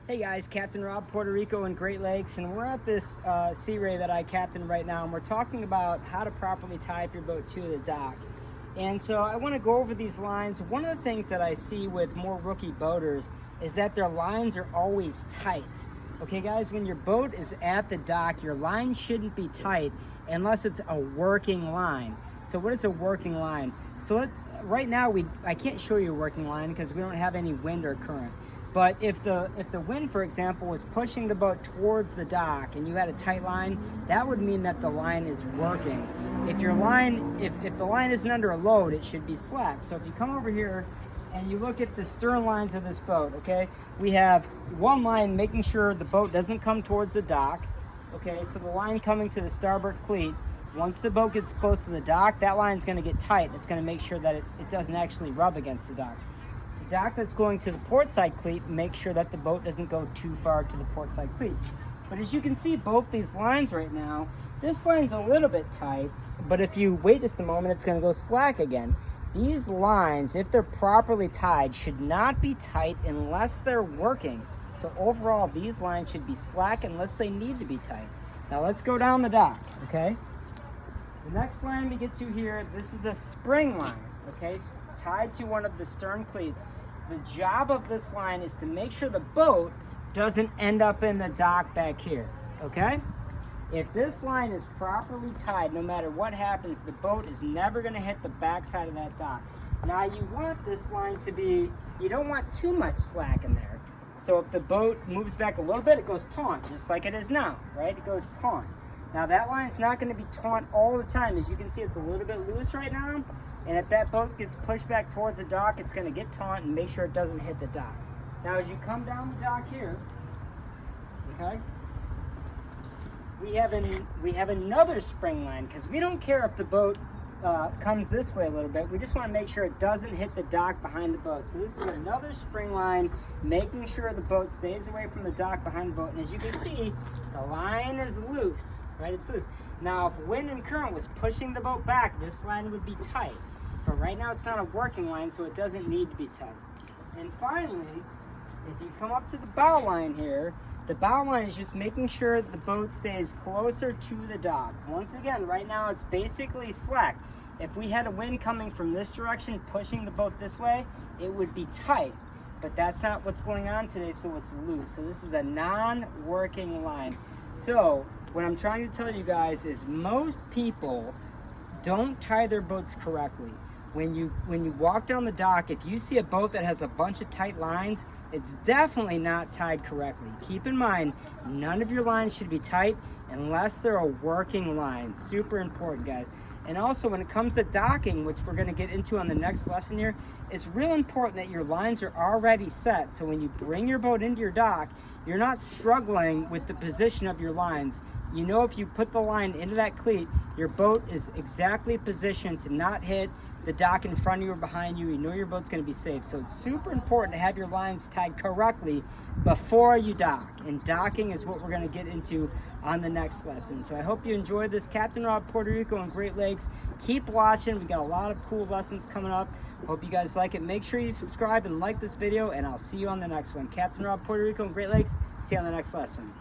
Hey guys, Captain Rob, Puerto Rico and Great Lakes, and we're at this sea ray that I captain right now, and we're talking about how to properly tie up your boat to the dock. And so I want to go over these lines. One of the things that I see with more rookie boaters is that their lines are always tight. Okay guys, when your boat is at the dock, your line shouldn't be tight unless it's a working line. So what is a working line? So right now I can't show you a working line because we don't have any wind or current. But if the wind, for example, was pushing the boat towards the dock and you had a tight line, that would mean that the line is working. If the line isn't under a load, it should be slack. So if you come over here and you look at the stern lines of this boat, okay, we have one line making sure the boat doesn't come towards the dock. Okay, so the line coming to the starboard cleat, once the boat gets close to the dock, that line's going to get tight. It's going to make sure that it doesn't actually rub against the dock. Dock that's going to the port side cleat, make sure that the boat doesn't go too far to the port side cleat. But as you can see, both these lines right now, this line's a little bit tight, but if you wait just a moment, it's going to go slack again. These lines, if they're properly tied, should not be tight unless they're working. So overall, these lines should be slack unless they need to be tight. Now let's go down the dock, okay? The next line we get to here, this is a spring line, okay? Tied to one of the stern cleats. The job of this line is to make sure the boat doesn't end up in the dock back here, okay? If this line is properly tied, no matter what happens, the boat is never going to hit the backside of that dock. Now you want this line to be, you don't want too much slack in there. So if the boat moves back a little bit, it goes taut, just like it is now, right? It goes taut. Now that line's not going to be taut all the time. As you can see, it's a little bit loose right now. And if that boat gets pushed back towards the dock, it's going to get taut and make sure it doesn't hit the dock. Now, as you come down the dock here, okay, we have another spring line because we don't care if the boat comes this way a little bit. We just want to make sure it doesn't hit the dock behind the boat. So this is another spring line, making sure the boat stays away from the dock behind the boat. And as you can see, the line is loose, right? It's loose. Now, if wind and current was pushing the boat back, this line would be tight. But right now it's not a working line, so it doesn't need to be tight. And finally, if you come up to the bow line here, the bow line is just making sure the boat stays closer to the dock. Once again, right now it's basically slack. If we had a wind coming from this direction, pushing the boat this way, it would be tight. But that's not what's going on today, so it's loose. So this is a non-working line. So what I'm trying to tell you guys is most people don't tie their boats correctly. When you walk down the dock, if you see a boat that has a bunch of tight lines, it's definitely not tied correctly. Keep in mind, none of your lines should be tight unless they're a working line. Super important, guys. And also, when it comes to docking, which we're going to get into on the next lesson here, it's real important that your lines are already set. So when you bring your boat into your dock, you're not struggling with the position of your lines. You know, if you put the line into that cleat, your boat is exactly positioned to not hit the dock in front of you or behind you. You know your boat's going to be safe. So it's super important to have your lines tied correctly before you dock. And docking is what we're going to get into on the next lesson. So I hope you enjoyed this. Captain Rob, Puerto Rico and Great Lakes. Keep watching. We got a lot of cool lessons coming up. Hope you guys like it. Make sure you subscribe and like this video, and I'll see you on the next one. Captain Rob, Puerto Rico and Great Lakes. See you on the next lesson.